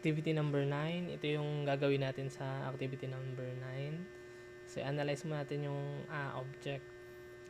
activity number 9. Ito yung gagawin natin sa activity number 9. So, analyze mo natin yung object.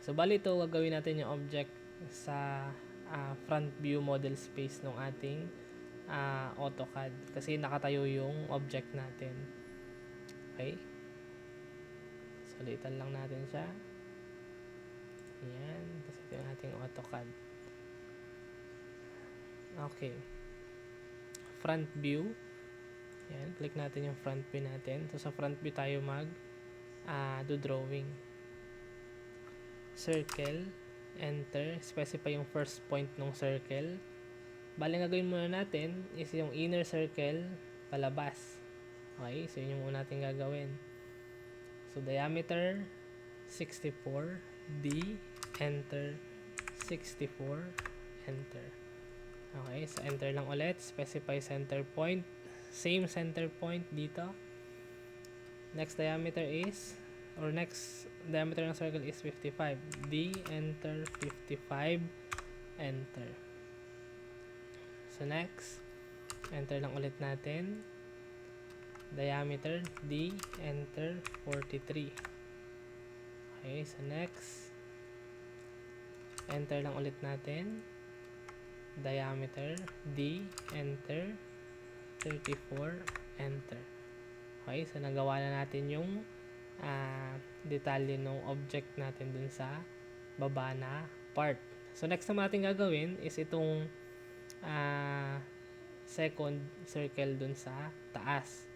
So, bali ito, gagawin natin yung object sa front view model space ng ating AutoCAD. Kasi nakatayo yung object natin. Okay? So, ulitan lang natin siya. Ayan. Tapos ito yung ating AutoCAD. Okay. Front view. Ayan. Click natin yung front view natin. So, sa front view tayo do drawing. Circle. Enter. Specify yung first point ng circle. Bali nga gawin muna natin is yung inner circle palabas. Okay. So, yun yung muna natin gagawin. So, diameter 64. D. Enter. 64. Enter. Okay, so enter lang ulit. Specify center point. Same center point dito. Next diameter is, or next diameter ng circle is 55. D, enter, 55, enter. So next, enter lang ulit natin. Diameter, D, enter, 43. Okay, so next, enter lang ulit natin. Diameter, D, enter, 34, enter. Okay, so nagawa na natin yung detalye ng object natin dun sa baba na part. So next naman natin gagawin is itong second circle dun sa taas.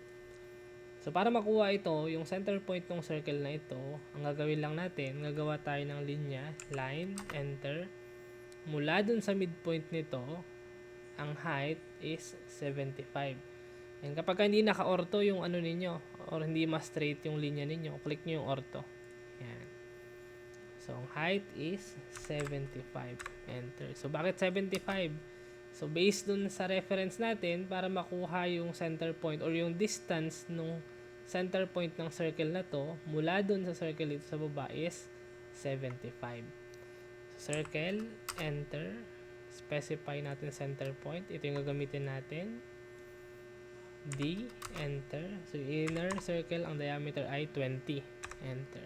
So para makuha ito, yung center point ng circle na ito, ang gagawin lang natin, gagawa tayo ng linya, line, enter. Mula dun sa midpoint nito, ang height is 75. And kapag hindi naka-ortho yung ano ninyo, or hindi mas straight yung linya ninyo, click nyo yung ortho. Yan. So, ang height is 75. Enter. So, bakit 75? So, based dun sa reference natin, para makuha yung center point or yung distance nung center point ng circle na to, mula dun sa circle dito sa baba is 75. Circle, enter, specify natin center point. Ito yung gagamitin natin. D, enter. So, inner circle, ang diameter ay 20. Enter.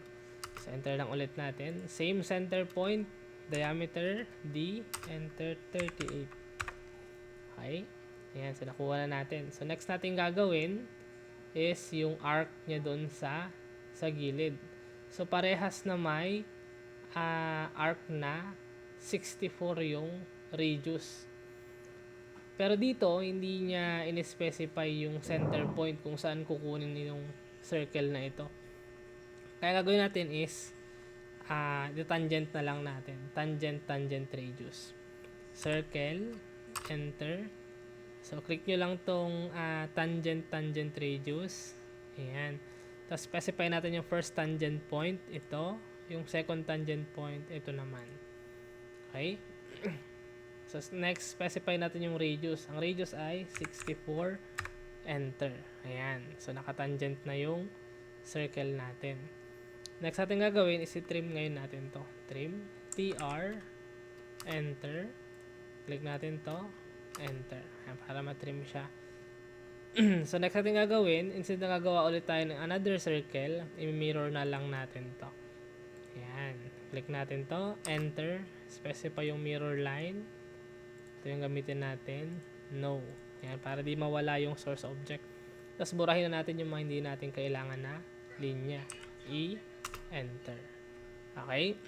So, enter lang ulit natin. Same center point, diameter, D, enter, 38. Okay. Ayan, so nakuha na natin. So, next natin gagawin is yung arc niya doon sa gilid. So, parehas na may arc na 64 yung radius. Pero dito, hindi niya in-specify yung center point kung saan kukunin yung circle na ito. Kaya gagawin natin is tangent na lang natin. Tangent radius. Circle, enter. So, click nyo lang tong tangent radius. Ayan. Tapos, specify natin yung first tangent point. Ito. Yung second tangent point, ito naman. Okay? So, next, specify natin yung radius. Ang radius ay 64. Enter. Ayan. So, nakatangent na yung circle natin. Next natin gagawin is i-trim ngayon natin to. Trim. TR. Enter. Click natin to. Enter. Ayan, para matrim siya. So, next natin gagawin, instead na gagawa ulit tayo ng another circle, i-mirror na lang natin to. Ayan. Click natin to. Enter. Specify yung mirror line. Ito yung gamitin natin. No. Ayan. Para di mawala yung source object. Tapos burahin na natin yung mga hindi natin kailangan na linya. Enter. Okay?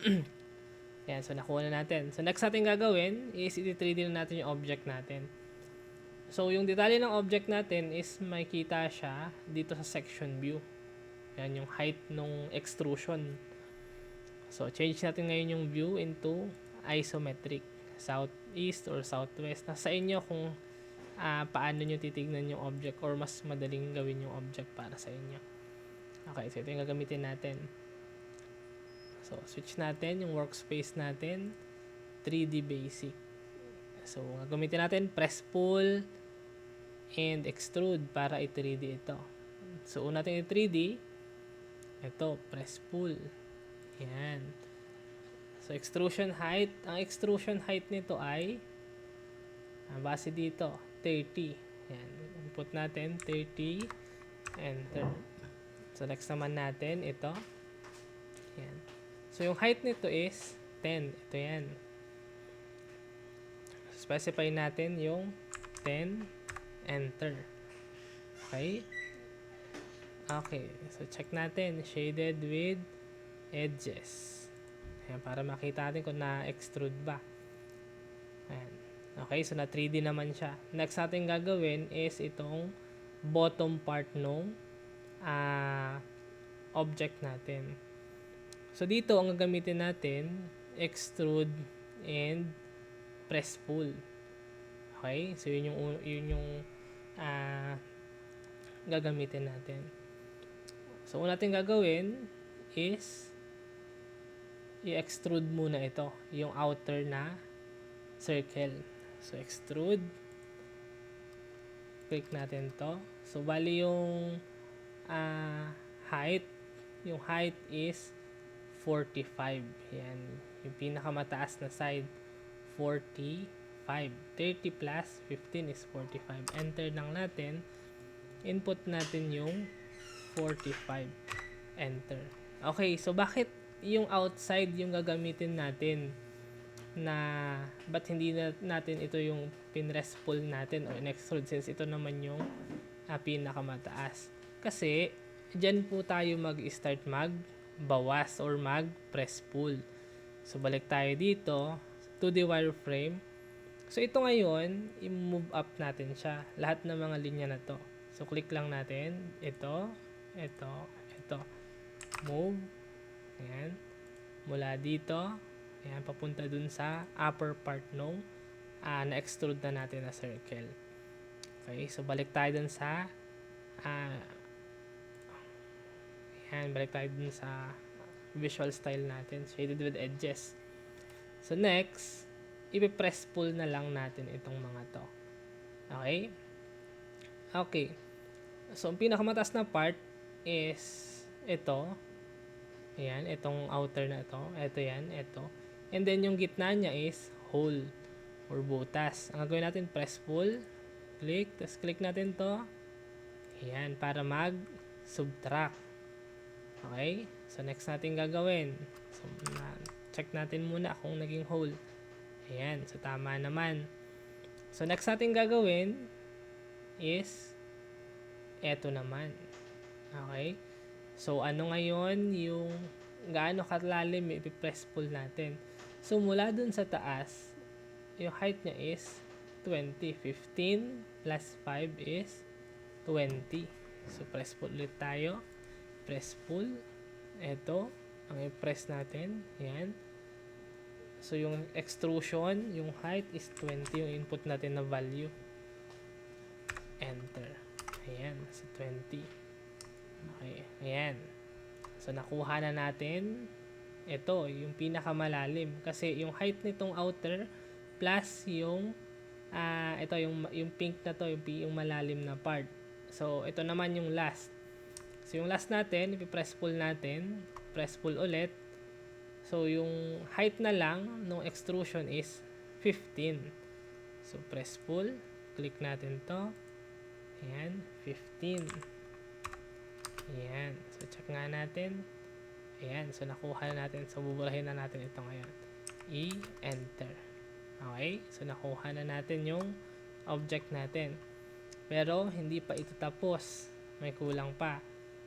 Ayan. So, nakuha na natin. So, next natin gagawin is i-3D na natin yung object natin. So, yung detalye ng object natin is makikita siya dito sa section view. Ayan yung height ng extrusion. So, change natin ngayon yung view into isometric. Southeast or southwest. Nasa inyo kung paano nyo titignan yung object or mas madaling gawin yung object para sa inyo. Okay, so ito yung gagamitin natin. So, switch natin yung workspace natin. 3D basic. So, gagamitin natin press pull and extrude para i-3D ito. So, una natin i-3D. Ito, press pull. Yan. So, extrusion height. Ang extrusion height nito ay base dito, 30. Yan. Input natin 30, enter. So next naman natin ito. Yan. So yung height nito is 10. Ito yan. Specify natin yung 10, enter. Okay? Okay. So check natin, shaded with edges. Ayan, para makita natin kung na-extrude ba. Ayan. Okay, so na 3D naman siya. Next natin gagawin is itong bottom part nung object natin. So dito, ang gagamitin natin, extrude and press pull. Okay, so yun yung gagamitin natin. So una natin gagawin is i-extrude muna ito, yung outer na circle. So extrude, click natin to. So bali yung height, is 45. Yan, yung pinakamataas na side, 45. 30 plus 15 is 45. Enter lang natin. Input natin yung 45. Enter. Okay, so bakit yung outside yung gagamitin natin? Ba't hindi natin ito yung pinrest pull natin o in-extrude, since ito naman yung pinakamataas? Kasi dyan po tayo mag-start mag-bawas or mag-press pull. So balik tayo dito, 2D wireframe. So ito ngayon, i-move up natin siya, lahat ng mga linya na to. So click lang natin, ito, move, ayan, mula dito, ayan, papunta dun sa upper part nung na-extrude na natin na circle. Okay, so balik tayo dun sa ayan, balik tayo dun sa visual style natin, shaded with edges. So next, ipi-press pull na lang natin itong mga to. Okay? Okay. So ang pinakamataas na part is ito. Ayan, itong outer na ito. Ito yan, ito. And then yung gitna niya is hole or butas. Ang gagawin natin, press pull, click, tapos click natin to. Ayan, para mag-subtract. Okay? So next natin gagawin. So check natin muna kung naging hole. Ayan, so tama naman. So next natin gagawin is eto naman. Okay? So ano ngayon yung gaano kalalim yung ipipress pull natin. So mula dun sa taas, yung height niya is 20. 15 plus 5 is 20. So press pull ulit tayo. Press pull. Eto, ang i-press natin. Ayan. So yung extrusion, yung height is 20, yung input natin na value. Enter. Ayan, so 20. Okay, ayan. So nakuha na natin ito, yung pinakamalalim. Kasi yung height nitong outer plus yung ito, yung pink na to, yung malalim na part. So ito naman yung last. So yung last natin, ipi-press pull natin. Press pull ulit. So, yung height na lang ng extrusion is 15. So, press pull. Click natin to. Ayan, 15. Ayan. So, check nga natin. Ayan. So, nakuha na natin. So, buburahin na natin ito ngayon. I-enter. Okay? So, nakuha na natin yung object natin. Pero, hindi pa ito tapos. May kulang pa.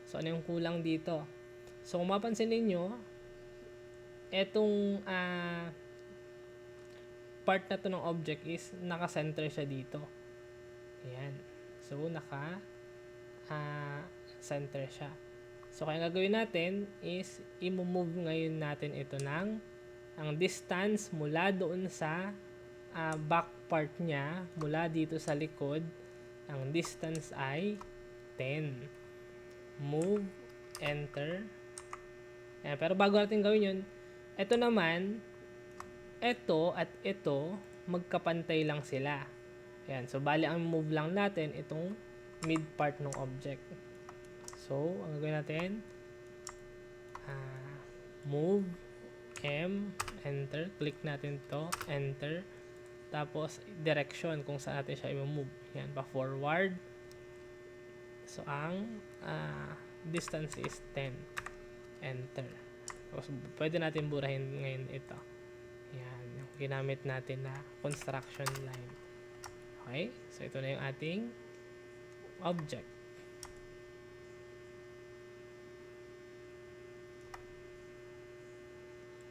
So, ano yung kulang dito? So, kung mapansin ninyo, etong part na to ng object is naka-center siya dito. Ayan. So, naka-center siya. So, kaya gagawin natin is i-move ngayon natin ito ng ang distance mula doon sa back part niya, mula dito sa likod, ang distance ay 10. Move, enter. Ayan. Pero bago natin gawin yun, ito naman, ito at ito, magkapantay lang sila. Ayan. So, bali ang move lang natin, itong mid part ng object. So, ang gagawin natin, move, M, enter. Click natin to, enter. Tapos, direction kung saan natin siya i-move. Yan, pa-forward. So, ang distance is 10. Enter. Tapos, pwede natin burahin ngayon ito. Yan, yung ginamit natin na construction line. Okay? So, ito na yung ating object.